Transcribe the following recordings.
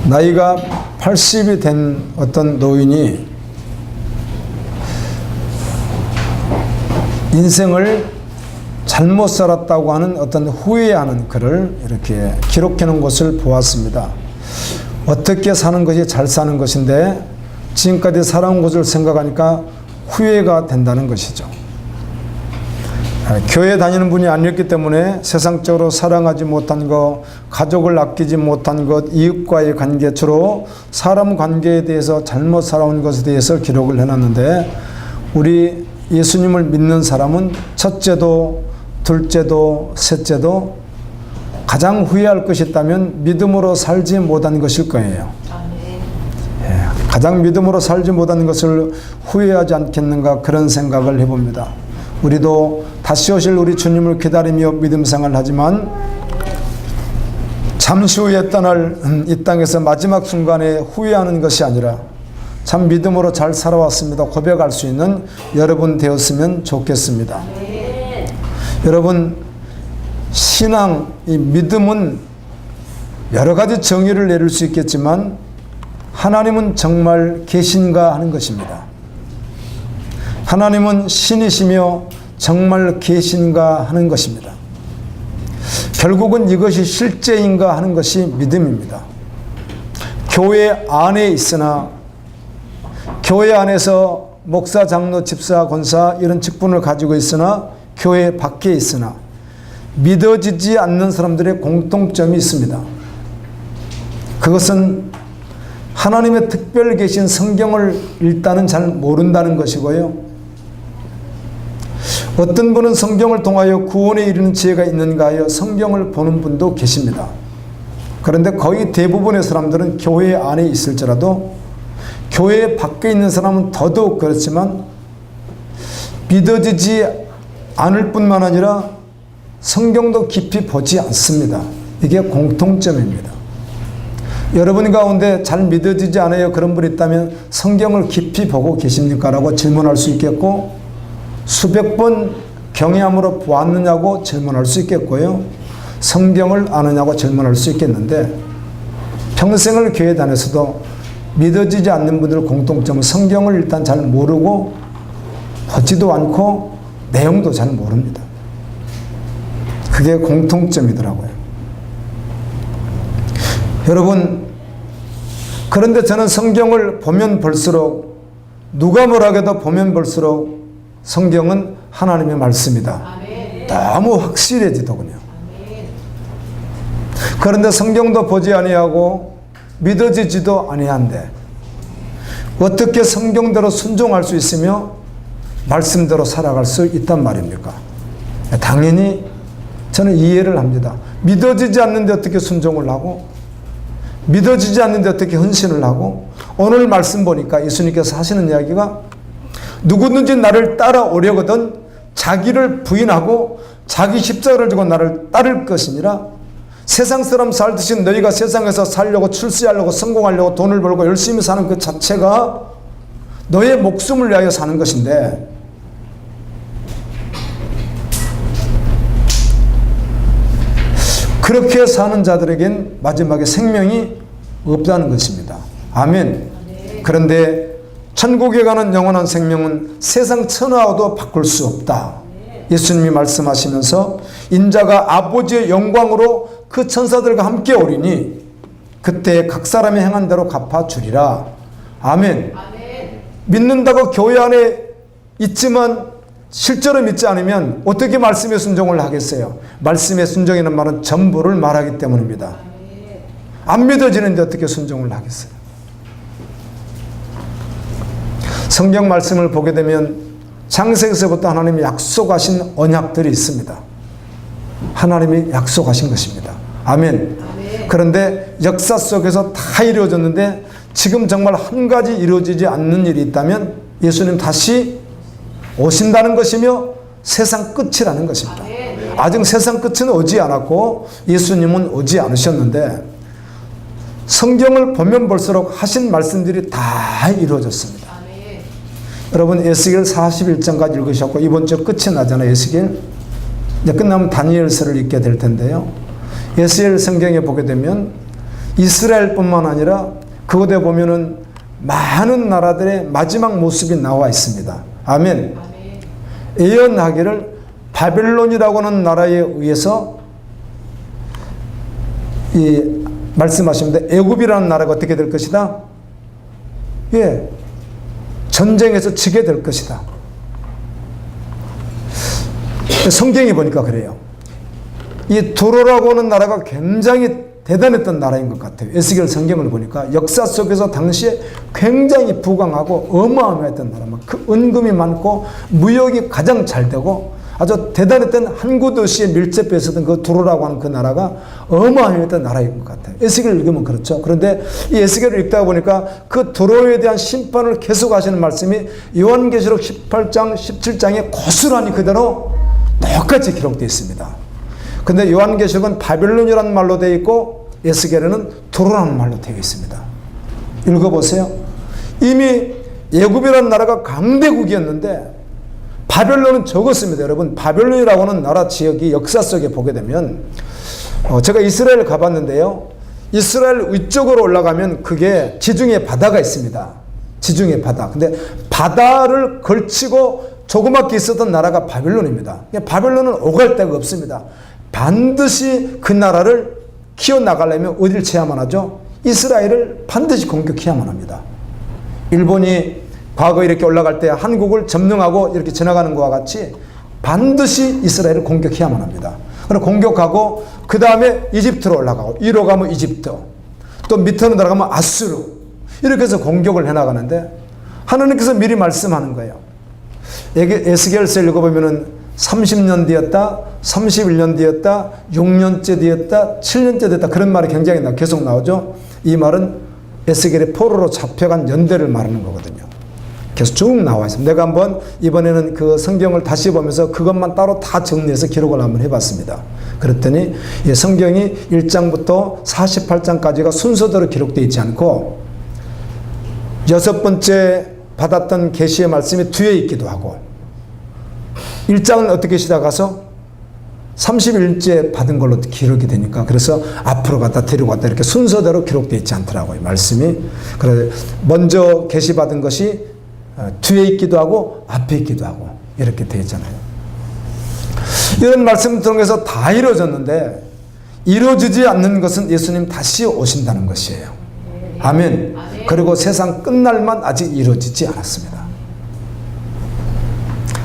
나이가 80이 된 어떤 노인이 인생을 잘못 살았다고 하는 어떤 후회하는 글을 이렇게 기록해 놓은 것을 보았습니다. 어떻게 사는 것이 잘 사는 것인데 지금까지 살아온 것을 생각하니까 후회가 된다는 것이죠. 교회 다니는 분이 아니었기 때문에 세상적으로 사랑하지 못한 것, 가족을 아끼지 못한 것, 이웃과의 관계, 주로 사람 관계에 대해서 잘못 살아온 것에 대해서 기록을 해놨는데, 우리 예수님을 믿는 사람은 첫째도 둘째도 셋째도 가장 후회할 것이 있다면 믿음으로 살지 못한 것일 거예요. 가장 믿음으로 살지 못한 것을 후회하지 않겠는가, 그런 생각을 해봅니다. 우리도 다시 오실 우리 주님을 기다리며 믿음 생활을 하지만 잠시 후에 떠날 이 땅에서 마지막 순간에 후회하는 것이 아니라 참 믿음으로 잘 살아왔습니다 고백할 수 있는 여러분 되었으면 좋겠습니다. 여러분, 신앙, 이 믿음은 여러 가지 정의를 내릴 수 있겠지만 하나님은 정말 계신가 하는 것입니다. 하나님은 신이시며 정말 계신가 하는 것입니다. 결국은 이것이 실제인가 하는 것이 믿음입니다. 교회 안에 있으나, 교회 안에서 목사, 장로, 집사, 권사 이런 직분을 가지고 있으나, 교회 밖에 있으나 믿어지지 않는 사람들의 공통점이 있습니다. 그것은 하나님의 특별 계신 성경을 일단은 잘 모른다는 것이고요. 어떤 분은 성경을 통하여 구원에 이르는 지혜가 있는가 하여 성경을 보는 분도 계십니다. 그런데 거의 대부분의 사람들은 교회 안에 있을지라도 교회 밖에 있는 사람은 더더욱 그렇지만 믿어지지 않을 뿐만 아니라 성경도 깊이 보지 않습니다. 이게 공통점입니다. 여러분 가운데 잘 믿어지지 않아요 그런 분이 있다면 성경을 깊이 보고 계십니까? 라고 질문할 수 있겠고, 수백 번 경외함으로 보았느냐고 질문할 수 있겠고요, 성경을 아느냐고 질문할 수 있겠는데, 평생을 교회 다녀서도 믿어지지 않는 분들 공통점은 성경을 일단 잘 모르고 보지도 않고 내용도 잘 모릅니다. 그게 공통점이더라고요. 여러분, 그런데 저는 성경을 보면 볼수록, 누가 뭐라 해도 보면 볼수록 성경은 하나님의 말씀이다. 너무 확실해지더군요. 그런데 성경도 보지 아니하고 믿어지지도 아니한데 어떻게 성경대로 순종할 수 있으며 말씀대로 살아갈 수 있단 말입니까? 당연히 저는 이해를 합니다. 믿어지지 않는데 어떻게 순종을 하고, 믿어지지 않는데 어떻게 헌신을 하고. 오늘 말씀 보니까 예수님께서 하시는 이야기가, 누구든지 나를 따라오려거든 자기를 부인하고 자기 십자가를 지고 나를 따를 것이니라. 세상 사람 살듯이 너희가 세상에서 살려고, 출세하려고, 성공하려고, 돈을 벌고 열심히 사는 그 자체가 너의 목숨을 위하여 사는 것인데, 그렇게 사는 자들에겐 마지막에 생명이 없다는 것입니다. 아멘. 그런데 천국에 가는 영원한 생명은 세상 천하와도 바꿀 수 없다. 예수님이 말씀하시면서 인자가 아버지의 영광으로 그 천사들과 함께 오리니 그때 각 사람이 행한 대로 갚아주리라. 아멘. 믿는다고 교회 안에 있지만 실제로 믿지 않으면 어떻게 말씀에 순종을 하겠어요? 말씀에 순종이라는 말은 전부를 말하기 때문입니다. 안 믿어지는데 어떻게 순종을 하겠어요? 성경 말씀을 보게 되면 창세기서부터 하나님이 약속하신 언약들이 있습니다. 하나님이 약속하신 것입니다. 아멘. 그런데 역사 속에서 다 이루어졌는데 지금 정말 한 가지 이루어지지 않는 일이 있다면 예수님 다시 오신다는 것이며 세상 끝이라는 것입니다. 아직 세상 끝은 오지 않았고 예수님은 오지 않으셨는데 성경을 보면 볼수록 하신 말씀들이 다 이루어졌습니다. 여러분, 에스겔 41장까지 읽으셨고 이번 주 끝이 나잖아요. 에스겔 이제 끝나면 다니엘서를 읽게 될 텐데요. 에스겔 성경에 보게 되면 이스라엘뿐만 아니라 그곳에 보면은 많은 나라들의 마지막 모습이 나와 있습니다. 아멘. 예언하기를 바벨론이라고 하는 나라에 의해서 이 말씀하십니다. 애굽이라는 나라가 어떻게 될 것이다? 예, 전쟁에서 지게 될 것이다. 성경에 보니까 그래요. 이 두로라고 하는 나라가 굉장히 대단했던 나라인 것 같아요. 에스겔 성경을 보니까 역사 속에서 당시에 굉장히 부강하고 어마어마했던 나라. 그 은금이 많고 무역이 가장 잘 되고 아주 대단했던 항구 도시에 밀집해 있었던 그 두로라고 하는 그 나라가 어마어마했던 나라인 것 같아요. 에스겔을 읽으면 그렇죠. 그런데 이 에스겔을 읽다 보니까 그 두로에 대한 심판을 계속하시는 말씀이 요한계시록 18장, 17장에 고스란히 그대로 똑같이 기록되어 있습니다. 근데 요한계시록은 바벨론이라는 말로 되어 있고 에스겔에는 두로라는 말로 되어 있습니다. 읽어보세요. 이미 애굽이라는 나라가 강대국이었는데 바벨론은 적었습니다. 여러분, 바벨론이라고 하는 나라 지역이 역사 속에 보게 되면 제가 이스라엘 가봤는데요. 이스라엘 위쪽으로 올라가면 그게 지중해 바다가 있습니다. 지중해 바다. 근데 바다를 걸치고 조그맣게 있었던 나라가 바벨론입니다. 바벨론은 오갈 데가 없습니다. 반드시 그 나라를 키워나가려면 어디를 쳐야만 하죠? 이스라엘을 반드시 공격해야만 합니다. 일본이 과거에 이렇게 올라갈 때 한국을 점령하고 이렇게 지나가는 것과 같이 반드시 이스라엘을 공격해야만 합니다. 그럼 공격하고 그 다음에 이집트로 올라가고 이로 가면 이집트, 또 밑으로 들어가면 아수르, 이렇게 해서 공격을 해나가는데 하나님께서 미리 말씀하는 거예요. 에스겔서 읽어보면은 30년 뒤였다, 31년 뒤였다, 6년째 뒤였다, 7년째 됐다, 그런 말이 굉장히 계속 나오죠. 이 말은 에스겔의 포로로 잡혀간 연대를 말하는 거거든요. 계속 쭉 나와 있습니다. 내가 한번 이번에는 그 성경을 다시 보면서 그것만 따로 다 정리해서 기록을 한번 해봤습니다. 그랬더니 이 성경이 1장부터 48장까지가 순서대로 기록되어 있지 않고 6번째 받았던 계시의 말씀이 뒤에 있기도 하고 1장은 어떻게 시작해서 30일째 받은 걸로 기록이 되니까 그래서 앞으로 갔다 뒤로 갔다 이렇게 순서대로 기록되어 있지 않더라고요. 말씀이. 그래 먼저 계시받은 것이 뒤에 있기도 하고 앞에 있기도 하고 이렇게 되어 있잖아요. 이런 말씀 통해서 다 이루어졌는데 이루어지지 않는 것은 예수님 다시 오신다는 것이에요. 아멘. 그리고 세상 끝날만 아직 이루어지지 않았습니다.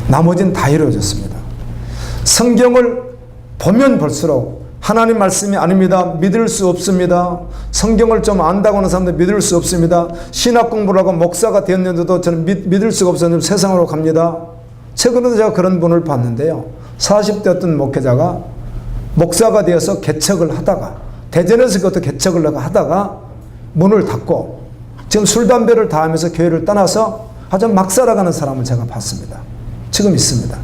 나머지는 다 이루어졌습니다. 성경을 보면 볼수록 하나님 말씀이 아닙니다. 믿을 수 없습니다. 성경을 좀 안다고 하는 사람들 믿을 수 없습니다. 신학 공부를 하고 목사가 되었는데도 저는 믿을 수가 없어서 세상으로 갑니다. 최근에도 제가 그런 분을 봤는데요. 40대 어떤 목회자가 목사가 되어서 개척을 하다가 대전에서 그것도 개척을 하다가 문을 닫고 지금 술, 담배를 다 하면서 교회를 떠나서 아주 막 살아가는 사람을 제가 봤습니다. 지금 있습니다.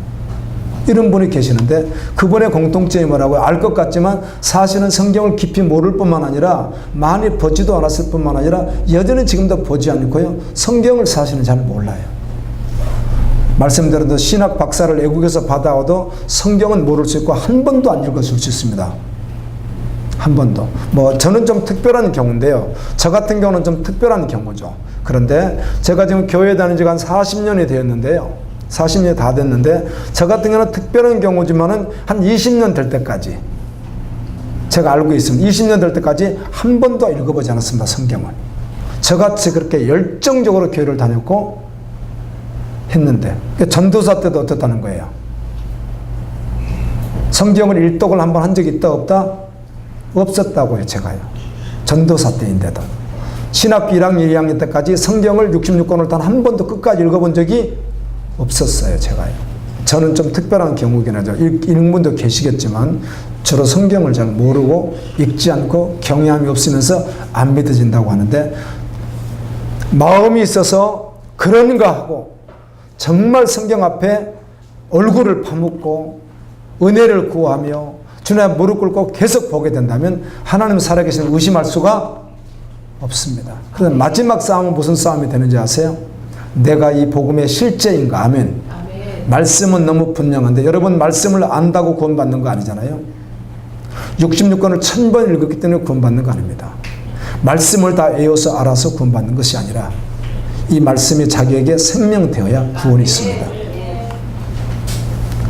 이런 분이 계시는데 그분의 공통점이 뭐라고요? 알 것 같지만 사실은 성경을 깊이 모를 뿐만 아니라 많이 보지도 않았을 뿐만 아니라 여전히 지금도 보지 않고요. 성경을 사실은 잘 몰라요. 말씀대로 신학 박사를 외국에서 받아와도 성경은 모를 수 있고 한 번도 안 읽었을 수 있습니다. 한 번도. 뭐 저는 좀 특별한 경우인데요. 저 같은 경우는 좀 특별한 경우죠. 그런데 제가 지금 교회 다닌 지가 한 40년이 되었는데요. 40년이 다 됐는데 저 같은 경우는 특별한 경우지만은 한 20년 될 때까지 제가 알고 있습니다. 20년 될 때까지 한 번도 읽어보지 않았습니다. 성경을. 저같이 그렇게 열정적으로 교회를 다녔고 했는데 전도사 때도 어떻다는 거예요. 성경을 일독을 한번 한 적이 있다 없다? 없었다고요. 제가요. 전도사 때인데도 신학교 1학년 2학년 때까지 성경을 66권을 단 한 번도 끝까지 읽어본 적이 없었어요. 제가요. 저는 좀 특별한 경우긴 하죠. 읽는 분도 계시겠지만 주로 성경을 잘 모르고 읽지 않고 경외함이 없으면서 안 믿어진다고 하는데 마음이 있어서 그런가 하고 정말 성경 앞에 얼굴을 파묻고 은혜를 구하며 주님 무릎 꿇고 계속 보게 된다면 하나님 살아계신 의심할 수가 없습니다. 그래서 마지막 싸움은 무슨 싸움이 되는지 아세요? 내가 이 복음의 실제인가? 아멘. 아멘. 말씀은 너무 분명한데 여러분 말씀을 안다고 구원받는 거 아니잖아요. 66권을 1000번 읽었기 때문에 구원받는 거 아닙니다. 말씀을 다 외워서 알아서 구원받는 것이 아니라 이 말씀이 자기에게 생명되어야 구원이 있습니다.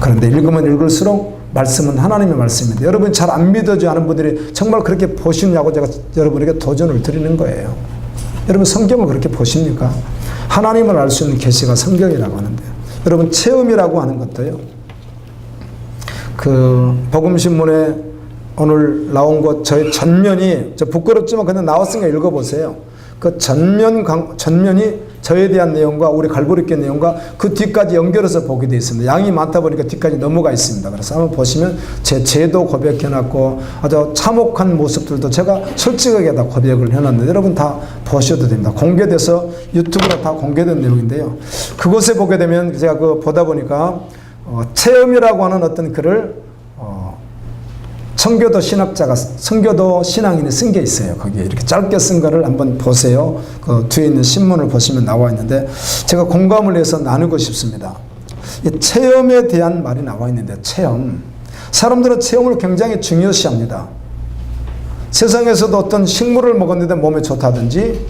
그런데 읽으면 읽을수록 말씀은 하나님의 말씀인데 여러분 잘 안 믿어져 하는 분들이 정말 그렇게 보시냐고 제가 여러분에게 도전을 드리는 거예요. 여러분 성경을 그렇게 보십니까? 하나님을 알 수 있는 계시가 성경이라고 하는데 여러분 체험이라고 하는 것도요. 그 복음신문에 오늘 나온 것 저희 전면이 저 부끄럽지만 그냥 나왔으니까 읽어보세요. 그 전면이 저에 대한 내용과 우리 갈보리교 내용과 그 뒤까지 연결해서 보게 되어 있습니다. 양이 많다 보니까 뒤까지 넘어가 있습니다. 그래서 한번 보시면 제 죄도 고백해놨고 아주 참혹한 모습들도 제가 솔직하게 다 고백을 해놨는데 여러분 다 보셔도 됩니다. 공개돼서 유튜브로 다 공개된 내용인데요. 그곳에 보게 되면 제가 그 보다 보니까 체험이라고 하는 어떤 글을 청교도 신학자가, 청교도 신앙인이 쓴 게 있어요. 거기에 이렇게 짧게 쓴 거를 한번 보세요. 그 뒤에 있는 신문을 보시면 나와 있는데 제가 공감을 해서 나누고 싶습니다. 이 체험에 대한 말이 나와 있는데 체험. 사람들은 체험을 굉장히 중요시합니다. 세상에서도 어떤 식물을 먹었는데 몸에 좋다든지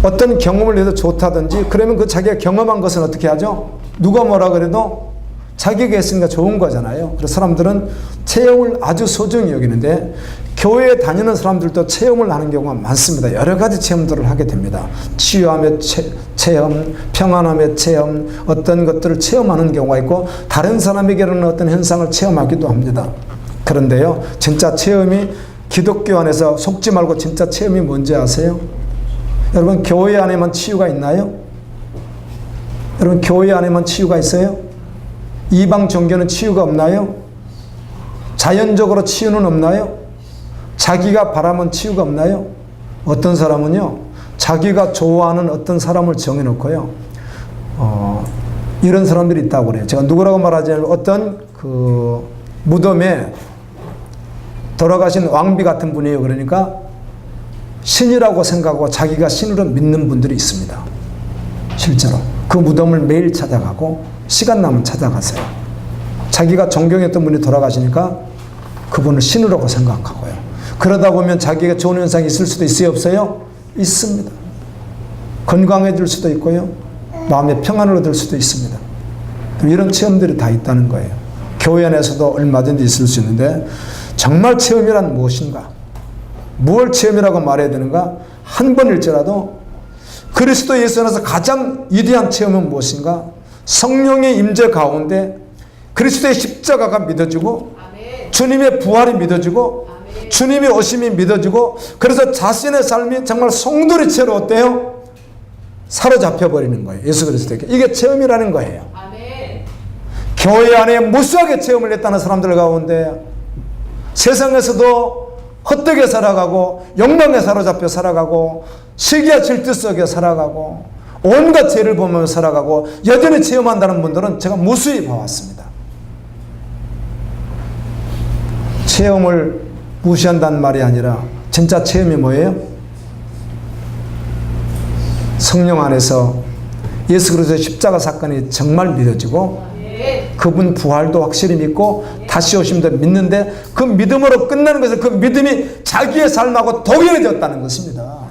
어떤 경험을 해도 좋다든지 그러면 그 자기가 경험한 것은 어떻게 하죠? 누가 뭐라 그래도 자기가 했으니까 좋은 거잖아요. 그래서 사람들은 체험을 아주 소중히 여기는데 교회에 다니는 사람들도 체험을 하는 경우가 많습니다. 여러 가지 체험들을 하게 됩니다. 치유함의 체험, 평안함의 체험, 어떤 것들을 체험하는 경우가 있고 다른 사람에게는 어떤 현상을 체험하기도 합니다. 그런데요, 진짜 체험이 기독교 안에서 속지 말고 진짜 체험이 뭔지 아세요? 여러분 교회 안에만 치유가 있나요? 여러분 교회 안에만 치유가 있어요? 이방 종교는 치유가 없나요? 자연적으로 치유는 없나요? 자기가 바라는 치유가 없나요? 어떤 사람은요, 자기가 좋아하는 어떤 사람을 정해놓고요, 이런 사람들이 있다고 그래요. 제가 누구라고 말하지 않고 어떤 그 무덤에 돌아가신 왕비 같은 분이에요. 그러니까 신이라고 생각하고 자기가 신으로 믿는 분들이 있습니다. 실제로 그 무덤을 매일 찾아가고 시간 나면 찾아가세요. 자기가 존경했던 분이 돌아가시니까 그분을 신으라고 생각하고요. 그러다 보면 자기가 좋은 현상이 있을 수도 있어요, 없어요? 있습니다. 건강해질 수도 있고요, 마음의 평안을 얻을 수도 있습니다. 이런 체험들이 다 있다는 거예요. 교회 안에서도 얼마든지 있을 수 있는데 정말 체험이란 무엇인가? 무엇을 체험이라고 말해야 되는가? 한 번일지라도 그리스도 예수 안에서 가장 위대한 체험은 무엇인가? 성령의 임재 가운데 그리스도의 십자가가 믿어지고 주님의 부활이 믿어지고 주님의 오심이 믿어지고 그래서 자신의 삶이 정말 송두리째로 어때요? 사로잡혀 버리는 거예요. 예수 그리스도에게. 이게 체험이라는 거예요. 교회 안에 무수하게 체험을 했다는 사람들 가운데 세상에서도 헛되게 살아가고 욕망에 사로잡혀 살아가고 시기와 질투 속에 살아가고 온갖 죄를 보며 살아가고 여전히 체험한다는 분들은 제가 무수히 봐왔습니다. 체험을 무시한다는 말이 아니라 진짜 체험이 뭐예요? 성령 안에서 예수 그리스도의 십자가 사건이 정말 믿어지고 그분 부활도 확실히 믿고 다시 오심도 믿는데 그 믿음으로 끝나는 것은 그 믿음이 자기의 삶하고 동일해졌다는 것입니다.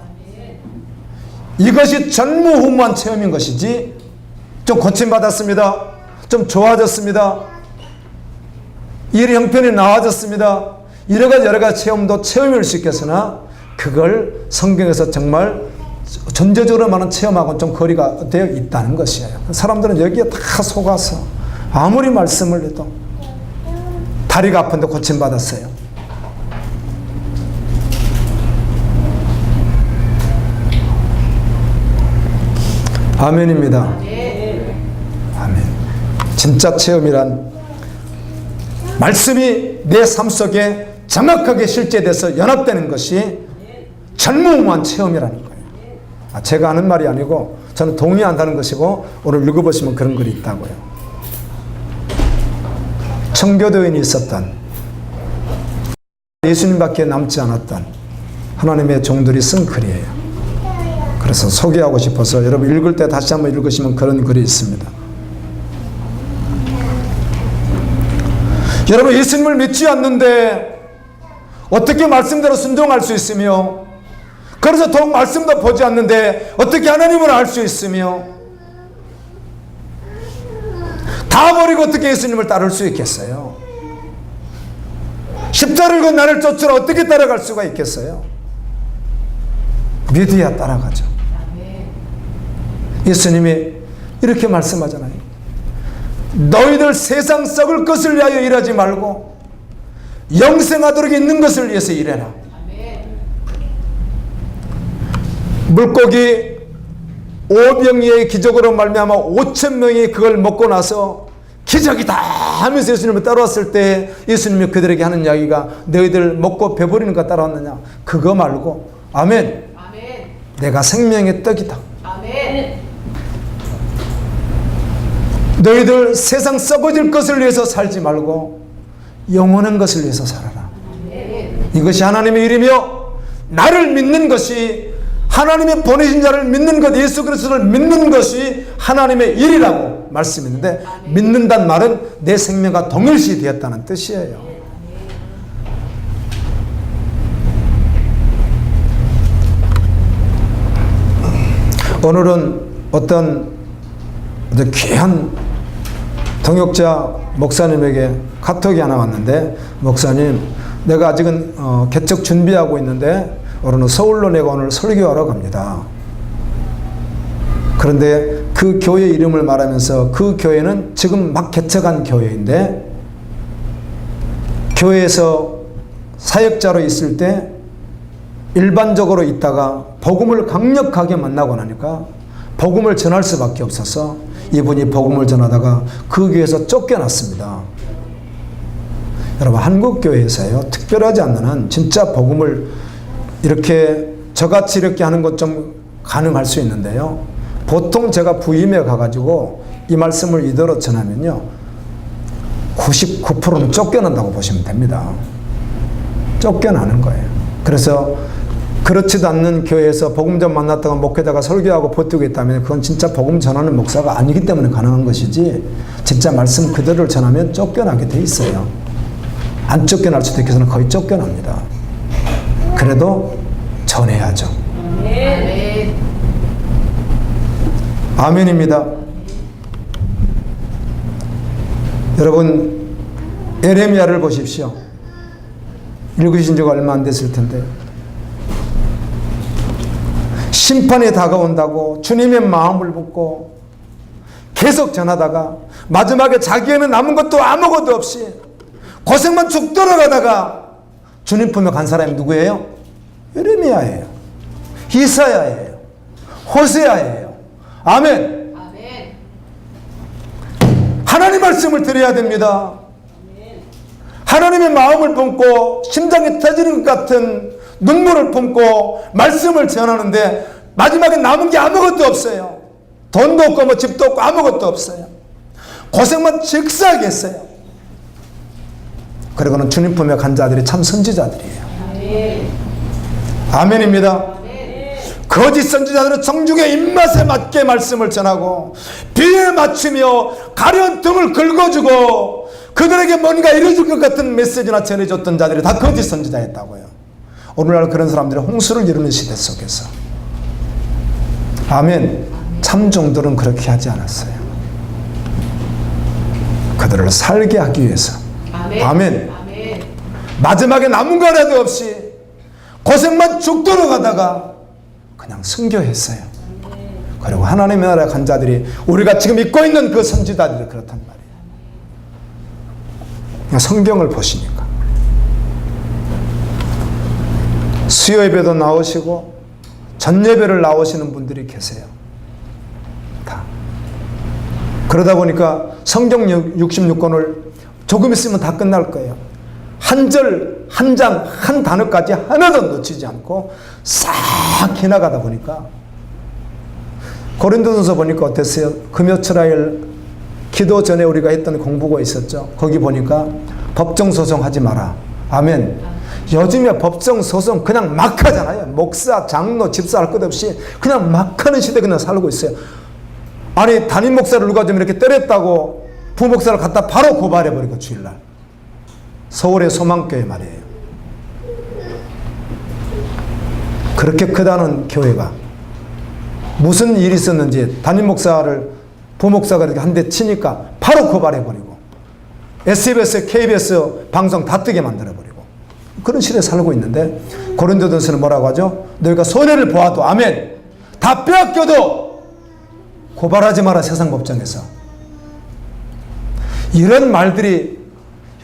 이것이 전무후무한 체험인 것이지 좀 고침받았습니다, 좀 좋아졌습니다, 일 형편이 나아졌습니다, 여러 가지 체험도 체험일 수 있겠으나 그걸 성경에서 정말 전제적으로 많은 체험하고는 좀 거리가 되어 있다는 것이에요. 사람들은 여기에 다 속아서 아무리 말씀을 해도 다리가 아픈데 고침받았어요. 아멘입니다. 아멘. 진짜 체험이란 말씀이 내 삶 속에 정확하게 실제돼서 연합되는 것이 전무후무한 체험이라는 거예요. 제가 하는 말이 아니고 저는 동의한다는 것이고 오늘 읽어보시면 그런 글이 있다고요. 청교도인이 있었던 예수님밖에 남지 않았던 하나님의 종들이 쓴 글이에요. 그래서 소개하고 싶어서 여러분 읽을 때 다시 한번 읽으시면 그런 글이 있습니다. 여러분 예수님을 믿지 않는데 어떻게 말씀대로 순종할 수 있으며, 그래서 더욱 말씀도 보지 않는데 어떻게 하나님을 알 수 있으며, 다 버리고 어떻게 예수님을 따를 수 있겠어요? 십자를 건 나를 쫓으러 어떻게 따라갈 수가 있겠어요? 믿어야 따라가죠. 예수님이 이렇게 말씀하잖아요. 너희들 세상 썩을 것을 위하여 일하지 말고 영생하도록 있는 것을 위해서 일해라. 물고기 5병이의 기적으로 말미암아 5,000명이 그걸 먹고 나서 기적이다 하면서 예수님을 따라왔을 때 예수님이 그들에게 하는 이야기가 너희들 먹고 배부리는 거 따라왔느냐? 그거 말고 아멘. 아멘. 내가 생명의 떡이다. 아멘. 너희들 세상 썩어질 것을 위해서 살지 말고 영원한 것을 위해서 살아라. 아멘. 이것이 하나님의 일이며 나를 믿는 것이 하나님의 보내신 자를 믿는 것, 예수 그리스도를 믿는 것이 하나님의 일이라고 말씀했는데, 믿는다는 말은 내 생명과 동일시 되었다는 뜻이에요. 오늘은 어떤 귀한 동역자 목사님에게 카톡이 하나 왔는데, 목사님, 내가 아직은 개척 준비하고 있는데 오늘은 서울로 내가 오늘 설교하러 갑니다. 그런데 그 교회 이름을 말하면서 그 교회는 지금 막 개척한 교회인데, 교회에서 사역자로 있을 때 일반적으로 있다가 복음을 강력하게 만나고 나니까 복음을 전할 수밖에 없어서 이분이 복음을 전하다가 그 교회에서 쫓겨났습니다. 여러분, 한국 교회에서요, 특별하지 않는 한 진짜 복음을 이렇게 저같이 이렇게 하는 것 좀 가능할 수 있는데요, 보통 제가 부임에 가가지고 이 말씀을 이대로 전하면요 99%는 쫓겨난다고 보시면 됩니다. 쫓겨나는 거예요. 그래서 그렇지도 않는 교회에서 복음 좀 만났다가 목회자가 설교하고 버티고 있다면 그건 진짜 복음 전하는 목사가 아니기 때문에 가능한 것이지, 진짜 말씀 그대로를 전하면 쫓겨나게 돼 있어요. 안 쫓겨날 수도 있겠으나 거의 쫓겨납니다. 그래도 전해야죠. 아멘. 아멘입니다. 여러분, 에레미야를 보십시오. 읽으신 지가 얼마 안 됐을 텐데, 심판이 다가온다고 주님의 마음을 묻고 계속 전하다가 마지막에 자기에는 남은 것도 아무것도 없이 고생만 쭉 들어가다가 주님 품에 간 사람이 누구예요? 에레미야예요. 이사야예요. 호세아예요. 아멘. 아멘. 하나님 말씀을 드려야 됩니다. 하나님의 마음을 품고 심장이 터지는 것 같은 눈물을 품고 말씀을 전하는데 마지막에 남은 게 아무것도 없어요. 돈도 없고 뭐 집도 없고 아무것도 없어요. 고생만 즉사하게 했어요. 그리고는 주님 품에 간 자들이 참 선지자들이에요. 아멘. 아멘입니다. 아멘. 거짓 선지자들은 정중의 입맛에 맞게 말씀을 전하고 비에 맞추며 가려운 등을 긁어주고 그들에게 뭔가 이루어질 것 같은 메시지나 전해줬던 자들이 다 거짓 선지자였다고요. 오늘날 그런 사람들이 홍수를 이루는 시대 속에서, 아멘, 참종들은 그렇게 하지 않았어요. 그들을 살게 하기 위해서, 아멘. 아멘, 아멘. 마지막에 남은 거라도 없이 고생만 쭉 들어가다가 그냥 순교했어요. 그리고 하나님의 나라에 간 자들이 우리가 지금 믿고 있는 그 선지자들이 그렇단 말이에요. 그냥 성경을 보시니까 수요 예배도 나오시고 전 예배를 나오시는 분들이 계세요. 다. 그러다 보니까 성경 66권을 조금 있으면 다 끝날 거예요. 한 절, 한 장, 한 단어까지 하나도 놓치지 않고 싹 지나가다 보니까, 고린도전서 보니까 어땠어요? 금요철화일 기도 전에 우리가 했던 공부가 있었죠. 거기 보니까 법정소송 하지 마라. 아멘. 요즘에 법정소송 그냥 막 하잖아요. 목사, 장로, 집사 할 것 없이 그냥 막 하는 시대 그냥 살고 있어요. 아니, 담임 목사를 누가 좀 이렇게 때렸다고 부목사를 갖다 바로 고발해버리고 주일날. 서울의 소망교회 말이에요. 그렇게 크다는 교회가 무슨 일이 있었는지 담임 목사를 부목사가 이렇게 한 대 치니까 바로 고발해버리고 SBS, KBS 방송 다 뜨게 만들어버리고 그런 시대에 살고 있는데 고린도전서는 뭐라고 하죠? 너희가 손해를 보아도 아멘 다 빼앗겨도 고발하지 마라 세상 법정에서. 이런 말들이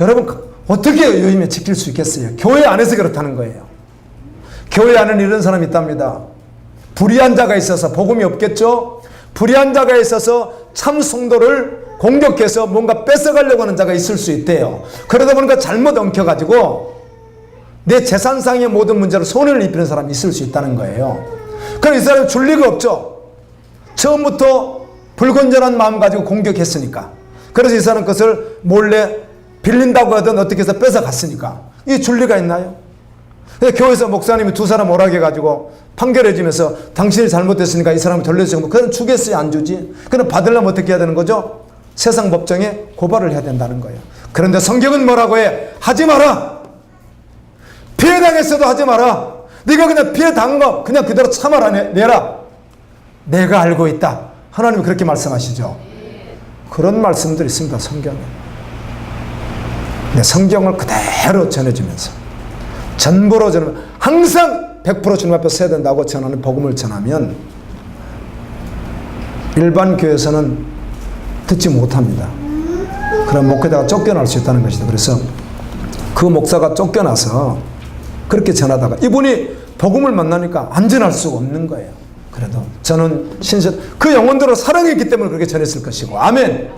여러분 어떻게 요즘에 지킬 수 있겠어요? 교회 안에서 그렇다는 거예요. 교회 안에는 이런 사람이 있답니다. 불의한 자가 있어서 복음이 없겠죠? 불의한 자가 있어서 참 성도를 공격해서 뭔가 뺏어가려고 하는 자가 있을 수 있대요. 그러다 보니까 잘못 엉켜가지고 내 재산상의 모든 문제로 손해를 입히는 사람이 있을 수 있다는 거예요. 그럼 이 사람이 줄 리가 없죠. 처음부터 불건전한 마음 가지고 공격했으니까. 그래서 이 사람 것을 몰래 빌린다고 하든 어떻게 해서 뺏어갔으니까. 이 줄 리가 있나요? 교회에서 목사님이 두 사람 오락해가지고 판결해주면서 당신이 잘못했으니까 이 사람을 돌려주고 그건 주겠어요? 안 주지? 그럼 받으려면 어떻게 해야 되는 거죠? 세상 법정에 고발을 해야 된다는 거예요. 그런데 성경은 뭐라고 해? 하지 마라. 피해당했어도 하지 마라. 네가 그냥 피해당한 거 그냥 그대로 참아라 내라. 내가 알고 있다. 하나님이 그렇게 말씀하시죠. 그런 말씀들이 있습니다. 성경에. 네, 성경을 그대로 전해주면서 전부로 전하면 항상 100% 주님 앞에 서야 된다고 전하는 복음을 전하면 일반 교회에서는 듣지 못합니다. 그럼 목회자가 쫓겨날 수 있다는 것이다. 그래서 그 목사가 쫓겨나서 그렇게 전하다가 이분이 복음을 만나니까 안전할 수가 없는 거예요. 그래도 저는 그 영혼들을 사랑했기 때문에 그렇게 전했을 것이고 아멘.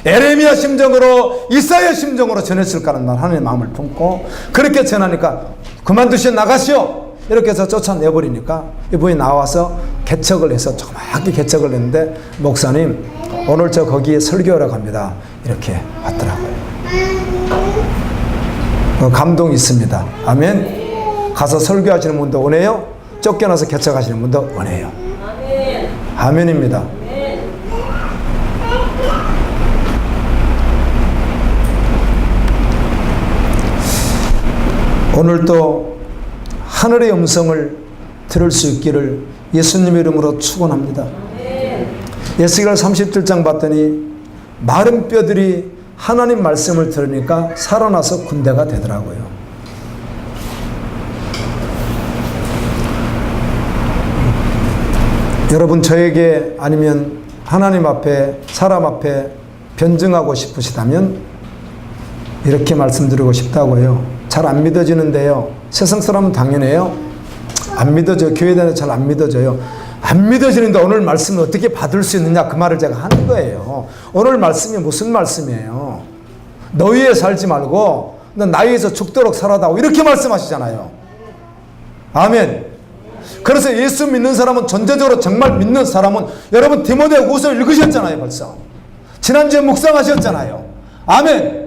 에레미야 심정으로 이사야 심정으로 전했을까는 난 하나님의 마음을 품고 그렇게 전하니까 그만두시오 나가시오 이렇게 해서 쫓아내버리니까 이분이 나와서 개척을 해서 조그맣게 개척을 했는데 목사님 오늘 저 거기에 설교하러 갑니다 이렇게 왔더라고요. 감동이 있습니다. 아멘. 가서 설교하시는 분도 원해요. 쫓겨나서 개척하시는 분도 원해요. 아멘입니다. 오늘도 하늘의 음성을 들을 수 있기를 예수님의 이름으로 축원합니다. 에스겔 37장 봤더니 마른 뼈들이 하나님 말씀을 들으니까 살아나서 군대가 되더라고요. 여러분 저에게 아니면 하나님 앞에 사람 앞에 변증하고 싶으시다면 이렇게 말씀드리고 싶다고요. 잘 안 믿어지는데요. 세상 사람은 당연해요. 안 믿어져요. 교회에 다녀서 잘 안 믿어져요. 안 믿어지는데 오늘 말씀을 어떻게 받을 수 있느냐 그 말을 제가 하는 거예요. 오늘 말씀이 무슨 말씀이에요? 너희에 살지 말고 너 나위에서 죽도록 살아다오 이렇게 말씀하시잖아요. 아멘. 그래서 예수 믿는 사람은 전제적으로 정말 믿는 사람은 여러분 디모데후서 읽으셨잖아요. 벌써 지난주에 묵상하셨잖아요. 아멘.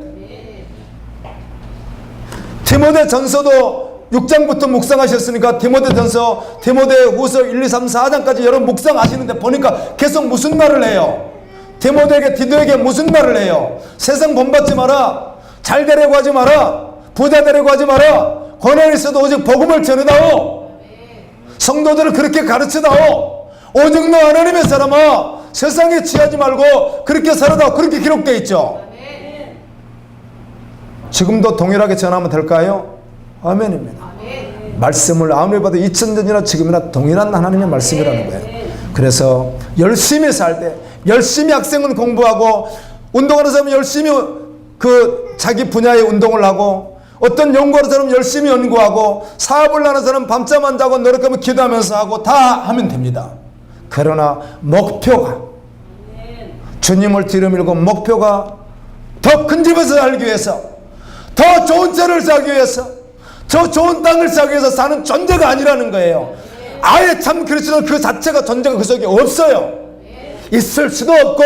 디모데전서도 6장부터 묵상하셨으니까 디모데전서, 디모데후서 1, 2, 3, 4장까지 여러분 묵상하시는데 보니까 계속 무슨 말을 해요? 디모데에게 디도에게 무슨 말을 해요? 세상 본받지 마라. 잘 되려고 하지 마라. 부자 되려고 하지 마라. 권한이 있어도 오직 복음을 전해다오. 성도들을 그렇게 가르치다오. 오직 너 하나님의 사람아 세상에 취하지 말고 그렇게 살아다오. 그렇게 기록되어 있죠. 지금도 동일하게 전하면 될까요? 아멘입니다. 말씀을 아무리 봐도 2000년이나 지금이나 동일한 하나님의 말씀이라는 거예요. 그래서 열심히 살 때 열심히 학생은 공부하고 운동하는 사람은 열심히 그 자기 분야의 운동을 하고 어떤 연구하는 사람은 열심히 연구하고 사업을 하는 사람은 밤잠 안 자고 노력하면 기도하면서 하고 다 하면 됩니다. 그러나 목표가 주님을 뒤로 밀고 목표가 더 큰 집에서 살기 위해서 더 좋은 차를 사기 위해서 저 좋은 땅을 사기 위해서 사는 존재가 아니라는 거예요. 아예 참 그리스도는 그 자체가 존재가 그 속에 없어요. 있을 수도 없고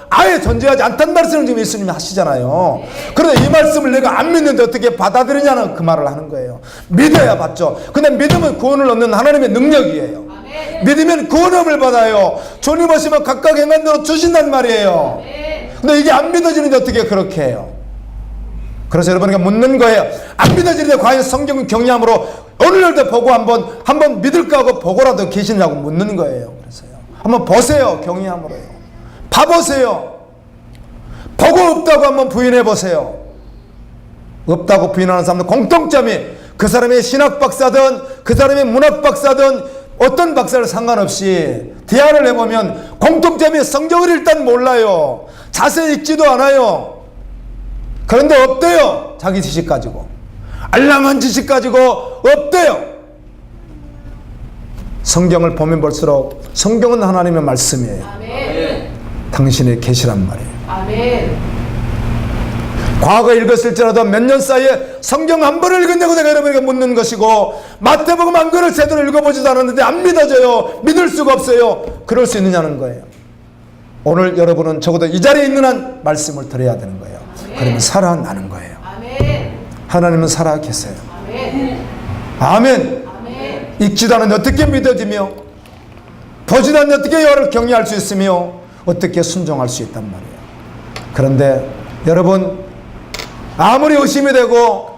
아예 존재하지 않다는 말씀을 지금 예수님이 하시잖아요. 그런데 이 말씀을 내가 안 믿는데 어떻게 받아들이냐는 그 말을 하는 거예요. 믿어야 받죠. 근데 믿음은 구원을 얻는 하나님의 능력이에요. 믿으면 구원함을 받아요. 주님 오시면 각각 행한 대로 주신단 말이에요. 근데 이게 안 믿어지는데 어떻게 그렇게 해요? 그래서 여러분에게 묻는 거예요. 안 믿어지는데 과연 성경 경향으로 오늘날도 보고 한번 믿을까 하고 보고라도 계시냐고 묻는 거예요. 그래서요. 한번 보세요. 경외함으로요. 봐보세요. 보고 없다고 한번 부인해 보세요. 없다고 부인하는 사람들 공통점이 그 사람의 신학 박사든 그 사람의 문학 박사든 어떤 박사를 상관없이 대화를 해보면 공통점이 성경을 일단 몰라요. 자세히 읽지도 않아요. 그런데 없대요. 자기 지식 가지고. 알랑한 지식 가지고 없대요. 성경을 보면 볼수록 성경은 하나님의 말씀이에요. 아멘. 당신의 계시란 말이에요. 아멘. 과거 읽었을지라도 몇 년 사이에 성경 한 번을 읽었냐고 내가 여러분에게 묻는 것이고 마태복음 한 권을 제대로 읽어보지도 않았는데 안 믿어져요. 믿을 수가 없어요. 그럴 수 있느냐는 거예요. 오늘 여러분은 적어도 이 자리에 있는 한 말씀을 들어야 되는 거예요. 그러면 살아나는 거예요. 아멘. 하나님은 살아 계세요. 아멘. 아멘. 아멘. 읽지도 않는데 어떻게 믿어지며 보지도 않는데 어떻게 여호와를 경외할 수 있으며 어떻게 순종할 수 있단 말이에요. 그런데 여러분 아무리 의심이 되고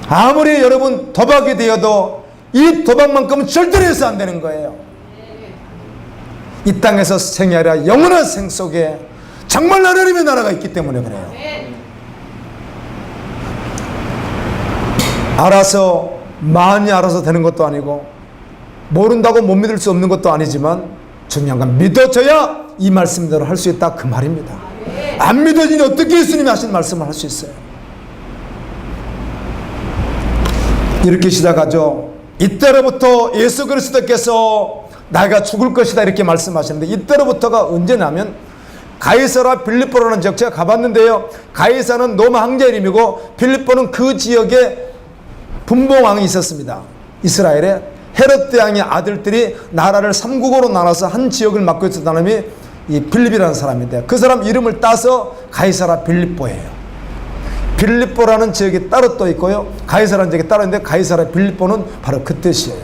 아무리 여러분 도박이 되어도 이 도박만큼은 절대로 해서 안 되는 거예요. 이 땅에서 생이 아니라 영원한 생 속에 정말 하나님의 나라가 있기 때문에 그래요. 알아서 많이 알아서 되는 것도 아니고 모른다고 못 믿을 수 없는 것도 아니지만 중요한 건 믿어져야 이 말씀대로 할 수 있다 그 말입니다. 안 믿어지니 어떻게 예수님이 하신 말씀을 할 수 있어요? 이렇게 시작하죠. 이때로부터 예수 그리스도께서 내가 죽을 것이다 이렇게 말씀하시는데 이때로부터가 언제냐면 가이사라 빌립보라는 지역 제가 가봤는데요. 가이사는 로마 황제 이름이고 빌립보는 그 지역에 분봉왕이 있었습니다. 이스라엘에 헤롯 대왕의 아들들이 나라를 3국으로 나눠서 한 지역을 맡고 있었던 사람이 이 빌립이라는 사람인데 그 사람 이름을 따서 가이사라 빌립보예요. 빌립보라는 지역이 따로 또 있고요. 가이사라는 지역이 따로 있는데 가이사라 빌립보는 바로 그 뜻이에요.